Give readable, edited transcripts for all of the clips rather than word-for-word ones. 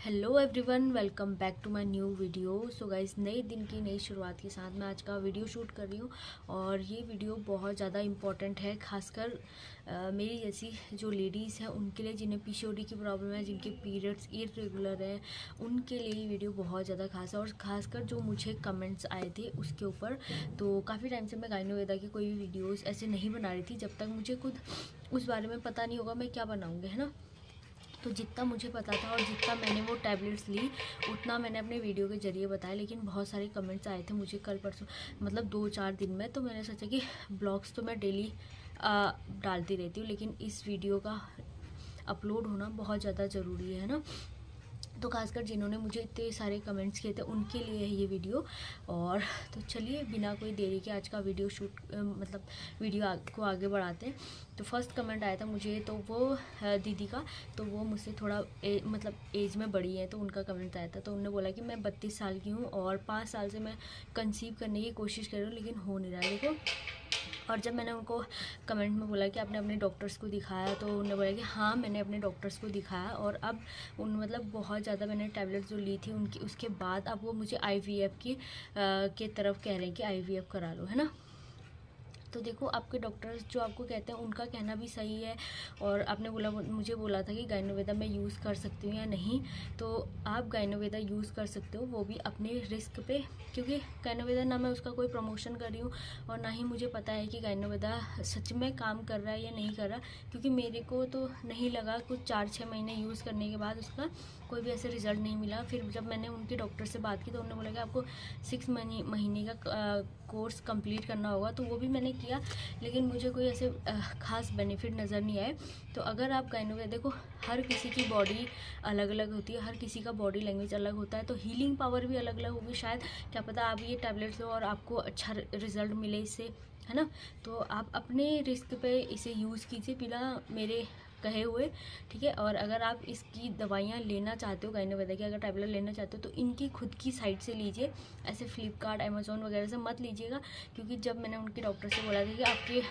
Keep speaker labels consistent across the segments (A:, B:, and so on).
A: Hello everyone, welcome back to my new video. So guys, नए दिन की नई शुरुआत के साथ मैं आज का वीडियो शूट कर रही हूँ और ये वीडियो बहुत ज़्यादा इम्पॉर्टेंट है, खासकर मेरी जैसी जो लेडीज़ हैं उनके लिए, जिन्हें पीसीओडी की प्रॉब्लम है, जिनके पीरियड्स इरेगुलर है, उनके लिए ये वीडियो बहुत ज़्यादा खास है। और ख़ासकर जो मुझे कमेंट्स आए थे उसके ऊपर, तो काफ़ी टाइम से मैं गायनोवेदा की कोई भी वीडियोज़ ऐसे नहीं बना रही थी जब तक मुझे खुद उस बारे में पता नहीं होगा मैं क्या बनाऊँगी, है ना। तो जितना मुझे पता था और जितना मैंने वो टैबलेट्स ली उतना मैंने अपने वीडियो के ज़रिए बताया, लेकिन बहुत सारे कमेंट्स आए थे मुझे कल परसों, मतलब 2-4 दिन में। तो मैंने सोचा कि ब्लॉग्स तो मैं डेली डालती रहती हूँ, लेकिन इस वीडियो का अपलोड होना बहुत ज़्यादा ज़रूरी है ना। तो खासकर जिन्होंने मुझे इतने सारे कमेंट्स किए थे उनके लिए है ये वीडियो। और तो चलिए बिना कोई देरी के आज का वीडियो वीडियो को आगे बढ़ाते हैं। तो फर्स्ट कमेंट आया था मुझे, तो वो दीदी का, तो वो मुझसे थोड़ा एज में बड़ी है, तो उनका कमेंट आया था। तो उन्होंने बोला कि मैं 32 साल की हूँ और 5 साल से मैं कंसीव करने की कोशिश कर रही हूँ, लेकिन हो नहीं रहा है, देखो। और जब मैंने उनको कमेंट में बोला कि आपने अपने डॉक्टर्स को दिखाया, तो उन्होंने बोला कि हाँ मैंने अपने डॉक्टर्स को दिखाया, और अब बहुत ज़्यादा मैंने टैबलेट जो ली थी उनकी, उसके बाद अब वो मुझे आईवीएफ के तरफ कह रहे हैं कि आईवीएफ करा लो, है ना। तो देखो, आपके डॉक्टर्स जो आपको कहते हैं उनका कहना भी सही है। और आपने मुझे बोला था कि गायनोवेदा मैं यूज़ कर सकती हूँ या नहीं, तो आप गायनोवेदा यूज़ कर सकते हो, वो भी अपने रिस्क पे, क्योंकि गायनोवेदा ना मैं उसका कोई प्रमोशन कर रही हूँ और ना ही मुझे पता है कि गायनोवेदा सच में काम कर रहा है या नहीं कर रहा, क्योंकि मेरे को तो नहीं लगा। कुछ 4-6 महीने यूज़ करने के बाद उसका कोई भी ऐसे रिज़ल्ट नहीं मिला। फिर जब मैंने उनके डॉक्टर से बात की तो उन्होंने बोला कि आपको 6 महीने का कोर्स कंप्लीट करना होगा, तो वो भी मैंने किया, लेकिन मुझे कोई ऐसे खास बेनिफिट नज़र नहीं आए। तो अगर आप गायनोवेदा, देखो हर किसी की बॉडी अलग अलग होती है, हर किसी का बॉडी लैंग्वेज अलग होता है, तो हीलिंग पावर भी अलग अलग होगी। शायद क्या पता आप ये टैबलेट्स लो और आपको अच्छा रिजल्ट मिले इससे, है ना। तो आप अपने रिस्क पे इसे यूज़ कीजिए बिना मेरे कहे हुए, ठीक है। और अगर आप इसकी दवाइयाँ लेना चाहते हो, गायनोवेदा की अगर टैबलेट लेना चाहते हो, तो इनकी खुद की साइट से लीजिए, ऐसे फ्लिपकार्ट, अमेज़ॉन वगैरह से मत लीजिएगा। क्योंकि जब मैंने उनके डॉक्टर से बोला था कि आपके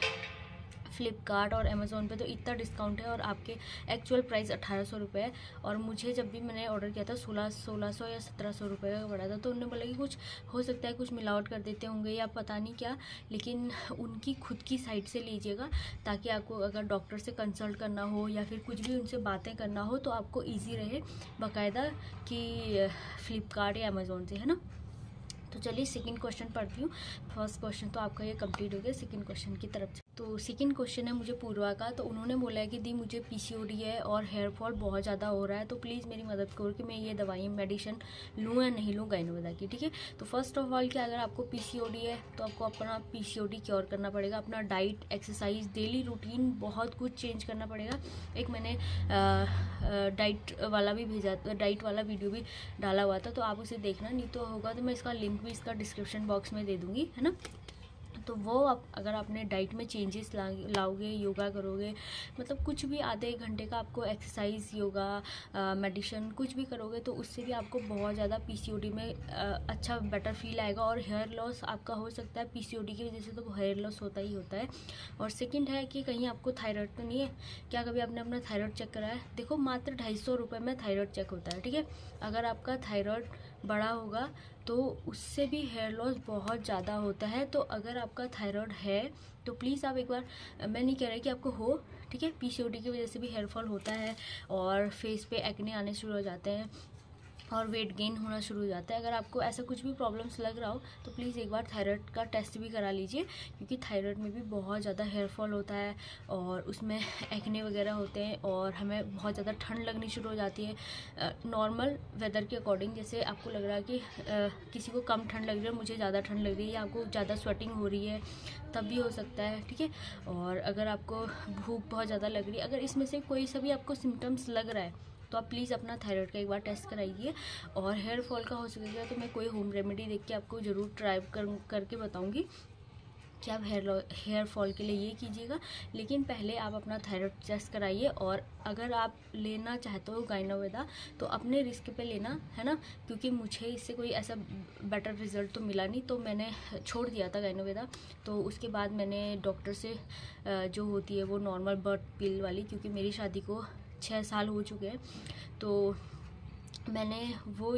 A: फ्लिपकार्ट और अमेज़ॉन पे तो इतना डिस्काउंट है और आपके एक्चुअल प्राइस 1800 रुपये है, और मुझे जब भी मैंने ऑर्डर किया था 1600 या 1700 रुपये का पड़ा था। तो उन्होंने बोला कि कुछ हो सकता है, कुछ मिलावट कर देते होंगे या पता नहीं क्या, लेकिन उनकी खुद की साइट से लीजिएगा, ताकि आपको अगर डॉक्टर से कंसल्ट करना हो या फिर कुछ भी उनसे बातें करना हो तो आपको ईजी रहे बाकायदा, कि फ्लिपकार्ट या अमेज़ॉन से, है ना। तो चलिए सेकंड क्वेश्चन पढ़ती हूँ। फर्स्ट क्वेश्चन तो आपका ये कंप्लीट हो गया, सेकंड क्वेश्चन की तरफ। तो सेकंड क्वेश्चन है मुझे पूर्वा का। तो उन्होंने बोला है कि दी मुझे पीसीओडी है और हेयर फॉल बहुत ज़्यादा हो रहा है, तो प्लीज़ मेरी मदद करो कि मैं ये दवाई मेडिसिन लूँ या नहीं लूँ गायनोवेदा की, ठीक है। तो फर्स्ट ऑफ ऑल कि अगर आपको पीसीओडी है तो आपको अपना पीसीओडी क्योर करना पड़ेगा। अपना डाइट, एक्सरसाइज, डेली रूटीन, बहुत कुछ चेंज करना पड़ेगा। एक मैंने डाइट वाला भी भेजा, डाइट वाला वीडियो भी डाला हुआ था, तो आप उसे देखना, नहीं तो होगा तो मैं इसका लिंक भी इसका डिस्क्रिप्शन बॉक्स में दे दूँगी, है ना। तो वो आप अगर आपने डाइट में चेंजेस लाओगे, योगा करोगे, मतलब कुछ भी आधे 1 घंटे का आपको एक्सरसाइज, योगा, मेडिसिन कुछ भी करोगे, तो उससे भी आपको बहुत ज़्यादा पीसीओडी में अच्छा बेटर फील आएगा। और हेयर लॉस आपका हो सकता है पीसीओडी की वजह से, तो हेयर लॉस होता ही होता है। और सेकंड है कि कहीं आपको थायराइड तो नहीं है क्या? कभी आपने अपना थायराइड चेक कराया? देखो मात्र 250 रुपये में थायराइड चेक होता है, ठीक है। अगर आपका थायराइड बड़ा होगा तो उससे भी हेयर लॉस बहुत ज़्यादा होता है। तो अगर आपका थायराइड है तो प्लीज़ आप एक बार, मैं नहीं कह रही कि आपको हो, ठीक है, पीसीओडी की वजह से भी हेयर फॉल होता है और फेस पे एक्ने आने शुरू हो जाते हैं और वेट गेन होना शुरू हो जाता है। अगर आपको ऐसा कुछ भी प्रॉब्लम्स लग रहा हो तो प्लीज़ एक बार थायराइड का टेस्ट भी करा लीजिए, क्योंकि थायराइड में भी बहुत ज़्यादा हेयर फॉल होता है और उसमें एक्ने वगैरह होते हैं और हमें बहुत ज़्यादा ठंड लगनी शुरू हो जाती है। नॉर्मल वेदर के अकॉर्डिंग, जैसे आपको लग रहा है कि किसी को कम ठंड लग रही है, मुझे ज़्यादा ठंड लग रही है, या आपको ज़्यादा स्वेटिंग हो रही है, तब भी हो सकता है, ठीक है। और अगर आपको भूख बहुत ज़्यादा लग रही है, अगर इसमें से कोई सा भी आपको सिम्टम्स लग रहा है तो आप प्लीज़ अपना थायराइड का एक बार टेस्ट कराइए। और हेयर फॉल का हो सकेगा तो मैं कोई होम रेमेडी देख के आपको ज़रूर ट्राई करके बताऊंगी कि आप हेयर फॉल के लिए ये कीजिएगा। लेकिन पहले आप अपना थायराइड टेस्ट कराइए। और अगर आप लेना चाहते हो गायनोवेदा तो अपने रिस्क पे लेना, है ना, क्योंकि मुझे इससे कोई ऐसा बेटर रिजल्ट तो मिला नहीं, तो मैंने छोड़ दिया था गायनोवेदा। तो उसके बाद मैंने डॉक्टर से जो होती है वो नॉर्मल बर्थ पिल वाली, क्योंकि मेरी शादी को 6 साल हो चुके हैं, तो मैंने वो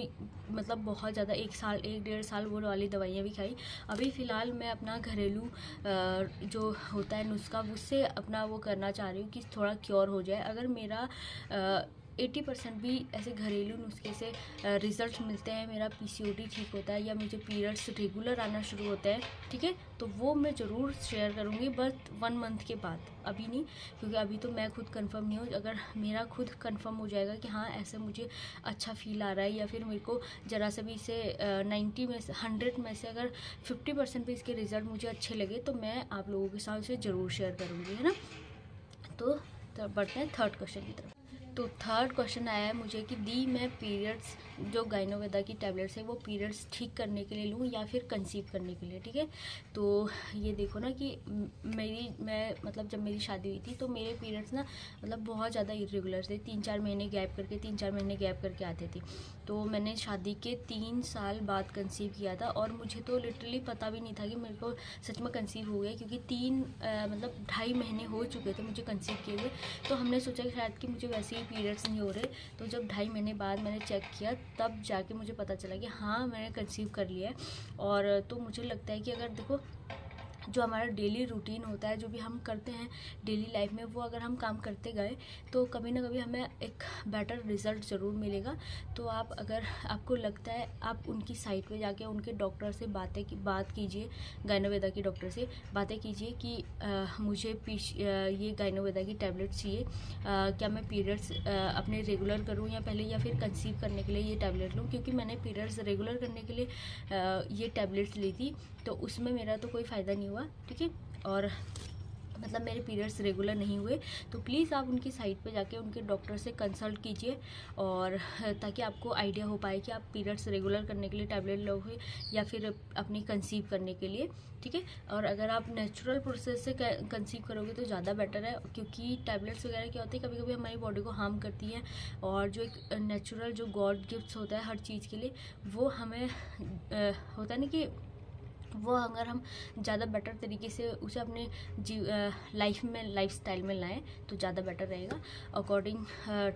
A: मतलब बहुत ज़्यादा 1-1.5 साल वो वाली दवाइयाँ भी खाई। अभी फ़िलहाल मैं अपना घरेलू जो होता है नुस्खा, उससे अपना वो करना चाह रही हूँ कि थोड़ा क्योर हो जाए। अगर मेरा 80% भी ऐसे घरेलू नुस्खे से रिज़ल्ट मिलते हैं, मेरा पीसीओडी ठीक होता है या मुझे पीरियड्स रेगुलर आना शुरू होता है, ठीक है, तो वो मैं ज़रूर शेयर करूँगी, बट 1 मंथ के बाद, अभी नहीं, क्योंकि अभी तो मैं खुद कंफर्म नहीं हूँ। अगर मेरा खुद कंफर्म हो जाएगा कि हाँ ऐसे मुझे अच्छा फील आ रहा है, या फिर मेरे को ज़रा सा भी इसे 90 में से 100 में से अगर 50% भी इसके रिज़ल्ट मुझे अच्छे लगे, तो मैं आप लोगों के साथ उसे ज़रूर शेयर करूँगी, है ना। तो बढ़ते हैं थर्ड क्वेश्चन की तरफ। तो थर्ड क्वेश्चन आया है मुझे कि दी मैं पीरियड्स जो गाइनोवेदा की टैबलेट्स है वो पीरियड्स ठीक करने के लिए लूँ या फिर कंसीव करने के लिए, ठीक है। तो ये देखो ना कि मैं मतलब जब मेरी शादी हुई थी तो मेरे पीरियड्स ना मतलब बहुत ज़्यादा इरेगुलर थे, 3-4 महीने गैप करके आते थे। तो मैंने शादी के 3 साल बाद कंसीव किया था, और मुझे तो लिटरली पता भी नहीं था कि मेरे को सच में कंसीव हो गया, क्योंकि 2.5 महीने हो चुके थे मुझे कंसीव किए हुए। तो हमने सोचा कि शायद कि मुझे वैसे ही पीरियड्स नहीं हो रहे। तो जब 2.5 महीने बाद मैंने चेक किया, तब जाके मुझे पता चला कि हाँ मैंने कंसीव कर लिया है। और तो मुझे लगता है कि अगर देखो जो हमारा डेली रूटीन होता है, जो भी हम करते हैं डेली लाइफ में, वो अगर हम काम करते गए तो कभी ना कभी हमें एक बेटर रिज़ल्ट ज़रूर मिलेगा। तो आप अगर आपको लगता है, आप उनकी साइट पे जाके उनके डॉक्टर से बात कीजिए, गाइनोवेदा की डॉक्टर से बातें कीजिए कि मुझे ये गाइनोवेदा की टैबलेट चाहिए, क्या मैं पीरियड्स अपने रेगुलर करूँ या फिर कंसीव करने के लिए ये टैबलेट लूँ, क्योंकि मैंने पीरियड्स रेगुलर करने के लिए ये टैबलेट्स ली थी, तो उसमें मेरा तो कोई फ़ायदा नहीं हुआ, ठीक है, और मतलब मेरे पीरियड्स रेगुलर नहीं हुए। तो प्लीज़ आप उनकी साइट पे जाके उनके डॉक्टर से कंसल्ट कीजिए, और ताकि आपको आइडिया हो पाए कि आप पीरियड्स रेगुलर करने के लिए टैबलेट लोगे या फिर अपनी कंसीव करने के लिए, ठीक है। और अगर आप नेचुरल प्रोसेस से कंसीव करोगे तो ज़्यादा बेटर है, क्योंकि टैबलेट्स वगैरह क्या होती है कभी कभी हमारी बॉडी को हार्म करती है, और जो एक नेचुरल जो गॉड गिफ्ट्स होता है हर चीज़ के लिए, वो हमें होता है ना कि वो अगर हम ज़्यादा बेटर तरीके से उसे अपने लाइफ स्टाइल में लाएं तो ज़्यादा बेटर रहेगा अकॉर्डिंग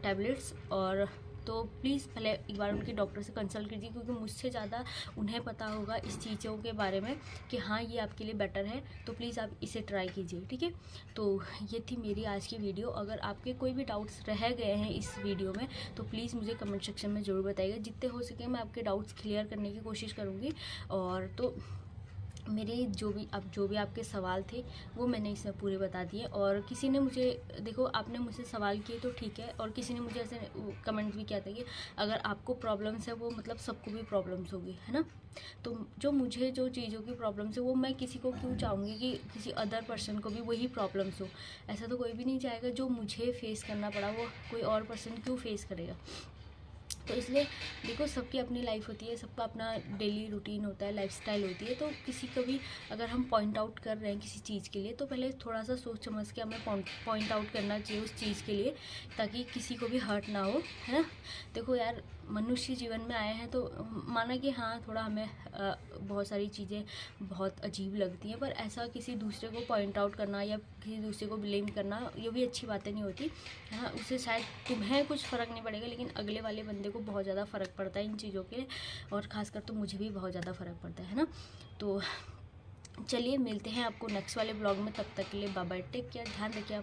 A: टैबलेट्स। और तो प्लीज़ पहले एक बार उनके डॉक्टर से कंसल्ट कीजिए, क्योंकि मुझसे ज़्यादा उन्हें पता होगा इस चीज़ों के बारे में कि हाँ ये आपके लिए बेटर है। तो प्लीज़ आप इसे ट्राई कीजिए, ठीक है। तो ये थी मेरी आज की वीडियो। अगर आपके कोई भी डाउट्स रह गए हैं इस वीडियो में तो प्लीज़ मुझे कमेंट सेक्शन में ज़रूर बताइएगा। जितने हो सके मैं आपके डाउट्स क्लियर करने की कोशिश करूँगी। और तो मेरे जो भी आपके सवाल थे वो मैंने इसमें पूरे बता दिए। और किसी ने मुझे देखो आपने मुझसे सवाल किए तो ठीक है, और किसी ने मुझे ऐसे कमेंट भी किया था कि अगर आपको प्रॉब्लम्स है वो मतलब सबको भी प्रॉब्लम्स होगी, है ना। तो जो चीज़ों की प्रॉब्लम्स है वो मैं किसी को क्यों चाहूँगी कि किसी अदर पर्सन को भी वही प्रॉब्लम्स हो। ऐसा तो कोई भी नहीं चाहेगा। जो मुझे फेस करना पड़ा वो कोई और पर्सन क्यों फेस करेगा। तो इसलिए देखो सबकी अपनी लाइफ होती है, सबका अपना डेली रूटीन होता है, लाइफस्टाइल होती है। तो किसी को भी अगर हम पॉइंट आउट कर रहे हैं किसी चीज़ के लिए तो पहले थोड़ा सा सोच समझ के हमें पॉइंट आउट करना चाहिए उस चीज़ के लिए, ताकि किसी को भी हर्ट ना हो, है ना। देखो यार मनुष्य जीवन में आए हैं तो माना कि हाँ थोड़ा हमें बहुत सारी चीज़ें बहुत अजीब लगती हैं, पर ऐसा किसी दूसरे को पॉइंट आउट करना या किसी दूसरे को ब्लेम करना ये भी अच्छी बातें नहीं होती, है ना। उससे शायद तुम्हें कुछ फ़र्क नहीं पड़ेगा, लेकिन अगले वाले बंदे को बहुत ज़्यादा फ़र्क पड़ता है इन चीज़ों के, और ख़ासकर तो मुझे भी बहुत ज़्यादा फ़र्क पड़ता है ना। तो चलिए मिलते हैं आपको नेक्स्ट वाले ब्लॉग में। तब तक के लिए बाय बाय, टेक केयर, ध्यान रखिए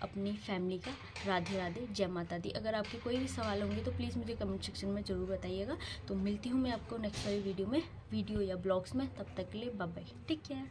A: अपनी फैमिली का। राधे राधे, जय माता दी। अगर आपके कोई भी सवाल होंगे तो प्लीज़ मुझे कमेंट सेक्शन में ज़रूर बताइएगा। तो मिलती हूँ मैं आपको नेक्स्ट वाली वीडियो या ब्लॉग्स में। तब तक के लिए बाय बाय, टेक केयर।